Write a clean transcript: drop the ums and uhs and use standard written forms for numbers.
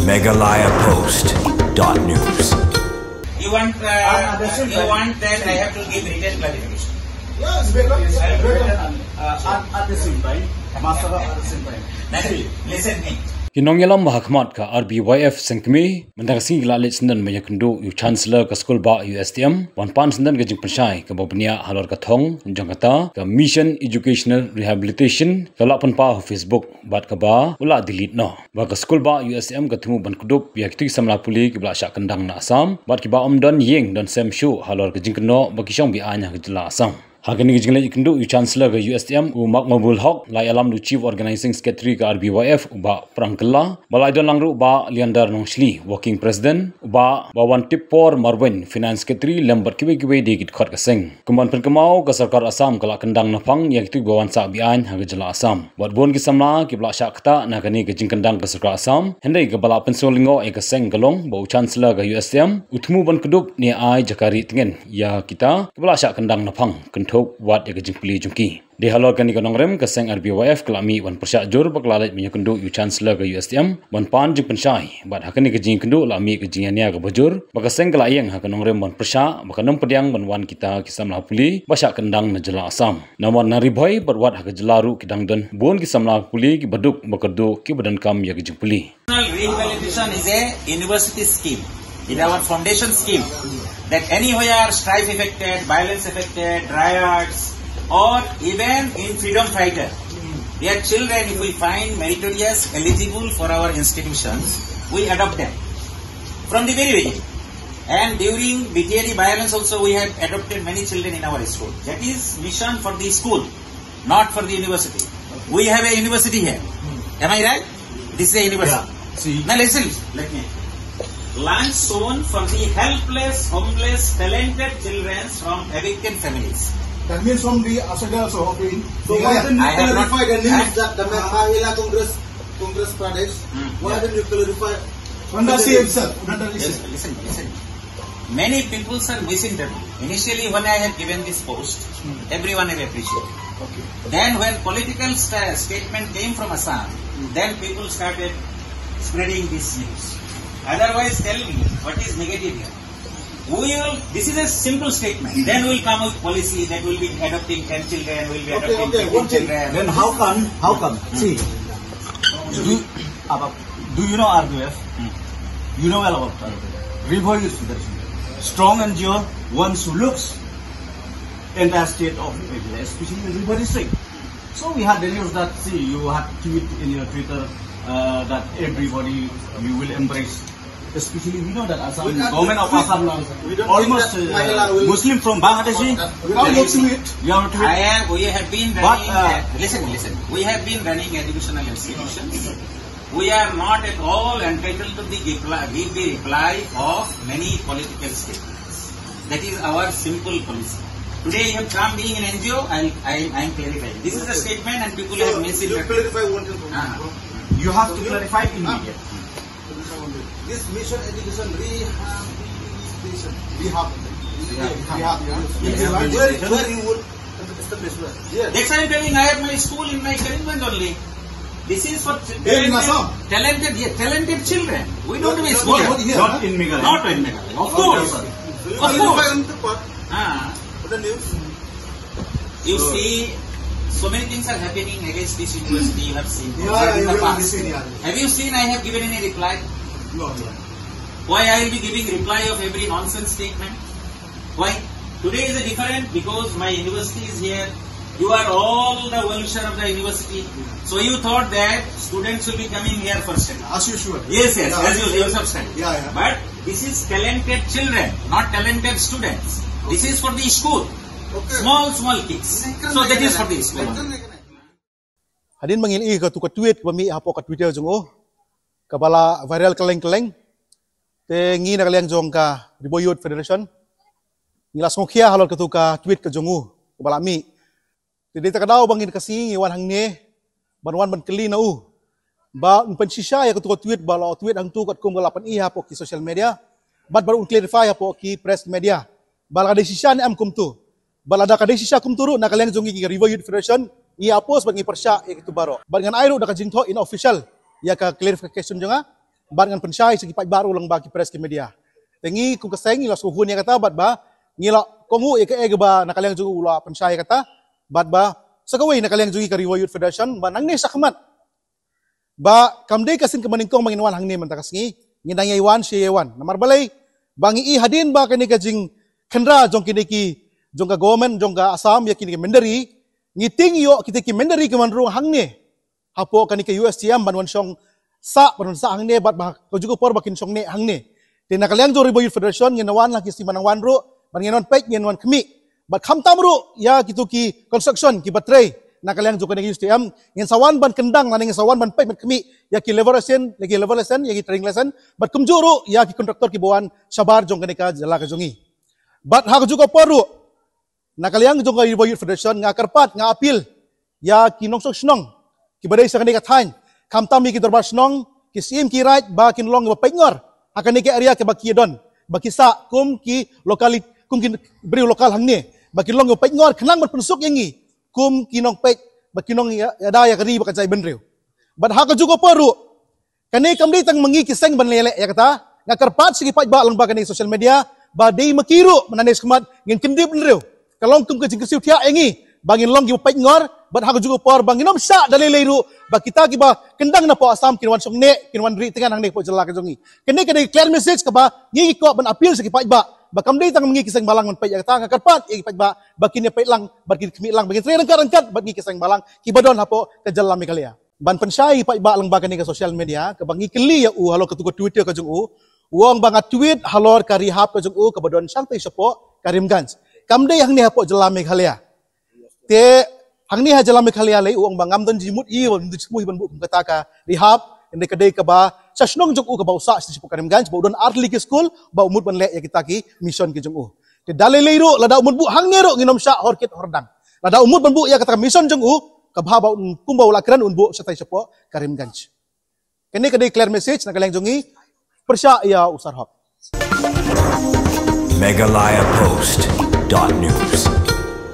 megalayapost.news. You want that I have to give written clarification? Yes, better. At the same time, master at the same time. Listen me. Kinongyalam mahakmat ka RBYF sengkmi mendaksi lalit sendan meyakundu yu chancellor ka school ba USTM wan pan sendan gajing pensai ka bobnia halor ka thong jangkata ka mission educational rehabilitation ka lapan pa Facebook bat ka ba ula delete no ba ka school ba USTM ka thumu ban kudup ya kitu samla puli ki bla syak kendang na Assam bat ki ba omdon yeng don sem shu halor ka jingkno ba kisong bi anya ka jela Assam Hagani gijingle ikundu yu chancellor ga USTM u Mak Mabul Haq lai alam du chief organizing secretary ga RBYF uba prangkala balai don langru ba Liandar Nongshli working president uba bawan tipor Marwin finance secretary lembat kiwe digit khot ka sing kuman perkemau ka sarkar Assam kala kendang napang yak tu bawan sa bian haga jela Assam wat bon ki samla ki bla syakta na kani gijing kendang ka sarkar Assam hendai ka bala pensolingo e ka sing galong ba chancellor ga USTM utmu ban kudup ni ai jakari tingen ya kita ka bla syak kendang napang wat ya gajing pili jungki di halor kan ikonong rem kaseng RBYF kelami wan persyak jur baklalat menyakundu yu chancellor ke USTM wan pan jing pensai bat hakani gajing kendu lami gajingania ke bajur bakaseng kelayeng hakanong rem wan persyak bakanom pediang wan kita kisam la puli basyak kendang na jela Assam namun nariboy berwat hak jelaru kidang don bon kisam la puli ki baduk bakardu ki badan kam ya gajing puli. Rehabilitation is a university scheme. In our foundation scheme, that anywhere strife affected, violence affected, riots, or even in freedom fighter, their children, if we find meritorious, eligible for our institutions, we adopt them from the very beginning. And during BTRE violence also, we have adopted many children in our school. That is mission for the school, not for the university. We have a university here. Am I right? This is a university. Yeah. See. Now listen, let me. Lunch sown for the helpless, homeless, talented children from evicted families. That means from the Asada also. So I why didn't you have not- clarify the names that The Mahila Congress Pradesh. Why didn't you clarify? Under CM sir, under Listen. Many people are misinterpreted. Initially, when I had given this post, everyone had appreciated. Okay. Then, when political statement came from Assam, then people started spreading this news. Otherwise, tell me what is negative here. This is a simple statement. Then we'll come with policy that will be adopting 10 children, will be adopting 15 children. Then how come? See, do you know RBF? You know well about RBF. Revolt is strong NGO, one who looks entire state of India, especially River district. So we had the news that, see, you had tweet in your Twitter that everybody you will embrace. Especially we know that Assam, government of Assam now, almost Muslim from Bangladesh. Without your tweet, We have been running. Listen. We have been running educational institutions. We are not at all entitled to give the reply of many political statements. That is our simple policy. Today you have come being an NGO. I am clarifying. This is a statement, and people have misinterpreted. Clarify one thing. you have to clarify immediately. This mission education rehabilitation. Where you would establish where? Yes. That's why I'm telling. I have my school in my Karimganj only. This is for talented children. We don't have a school. Not in Meghalaya. Not in Meghalaya. Of course. So you Of course. clarify on the part. What the news? You see, so many things are happening against this university. You have seen in the past. Have you seen I have given any reply? No. Why I will be giving reply of every nonsense statement? Why? Today is a different because my university is here. You are all the well-wisher of the university. So you thought that students will be coming here for study. As usual. Yes, Yeah, as usual of study. Yeah. But this is talented children, not talented students. This is for the school. Okay. Small kids. So that is for the school. Hadin mangili ka tu ka tweet kami hapo ka Twitter jong kabala viral keleng te ngi na kaleng jong ka Ribo Youth Federation ngilas ngokia halol ka tu ka tweet ka jong kabala mi te ta kadaw bangin kasi ngiwan hang ne banwan ban keli na ba un pensisya ya ka tu ka tweet bala tweet hang tu kat kum galapan iha po ki social media bat baru clarify po ki press media bala ka desisya ni am kum tu bala da ka desisya kum turu na kaleng jong ki Ribo Youth Federation iapos bagi persya ikitu baro. Bangan airu dah kajingtho in official ya ka clarification jonga bat ngan pensyai segi pai baru lang bagi press ke media. Tengi ku keseng ila suhun ya kata bat ba ngila kongu ya ke ba nakaliang jugu ula pensyai kata bat ba sakawai nakaliang jugi ka River Youth Federation ba nang ni sakmat. Ba kamde kasin ke maningkong manginwan hangni mentakasngi ngindang yaiwan si yaiwan. Namar balay bangi i hadin ba kani kajing kendra jong kini ki jong ka government jong ka Assam ya kini ki mendari ngiting yo kita ki mendari ke manrung hangni. Hapo kani ke USTM banwan syong sa banwan sa hangni bat ba ko jugo por bakin syong ne hangni. Tina kaliang jo River Youth Federation nginawan lah kisi manang wanru ban nginon pek nginon kemi bat kham tamru ya kitu ki construction ki batray na kaliang jo kani USTM ngin sawan ban kendang na ngin sawan ban pek ban kemi ya ki level lesson ya ki training lesson bat kumjuru ya ki kontraktor ki bawan sabar jong kani ka jala ka jongi bat ha juga poru na kaliang jo ka River Youth Federation nga karpat nga apil ya ki nongsok snong ki badai sa kani ka thain kham tam ki dorbar snong ki sim ki right ba kin long ba pengor akan nike area ke baki don baki sa kum ki lokali kum ki beri lokal hangni baki long yo pengor khnang ban pensuk yangi kum ki nong pek baki nong ya da ya kari bakajai benreu bat ha ka juga peru kani kamdi tang mengi kiseng ban lele ya kata ngakarpat sigi pai ba lang ba kani social media ba dei makiru menanes kemat ngin kendi benreu kalong kum ke jingkesiu tia yangi bangin long ki pengor bat ha ka juga por banginom sa dalai leiru ba kita ki ba kendang na po Assam kinwan song ne kinwan ri tengan hang ne po jala ka jongi kene kene clear message ka ba ngi ko ban appeal sa ki pai ba bakam dei tang mengi kiseng balang man pai ya ta ngakarpat i pai ba bakine pai lang bagi kemi lang bagi tre rangkat bat ngi kiseng balang ki badon hapo ka jalla mi kalia ban pensyai pai ba lang ba kani ka social media ka bangi keli ya u halo ketu Twitter ka jong u uang banga tweet halor ka rihab ka jong u ka badon santai sapo Karimganj kam dei hang ne hapo jalla mi kalia te hang ni ha jalam khalia lei uang bangam don jimut i won dismui ban bu kata ka rehab ende kadai ka ba sasnong jong u ka ba usa si Karimganj ba don arli ke school ba umut ban le ya kita ki mission ki jong u te dalai lei ro lada umut bu hang ne ro nginom sya horkit hordang lada umut ban bu ya kata mission jong u ka ba ba kumba ula kran un bu satai sapo Karimganj kene kadai clear message na kaleng jongi persya ya usar hop Meghalaya Post.news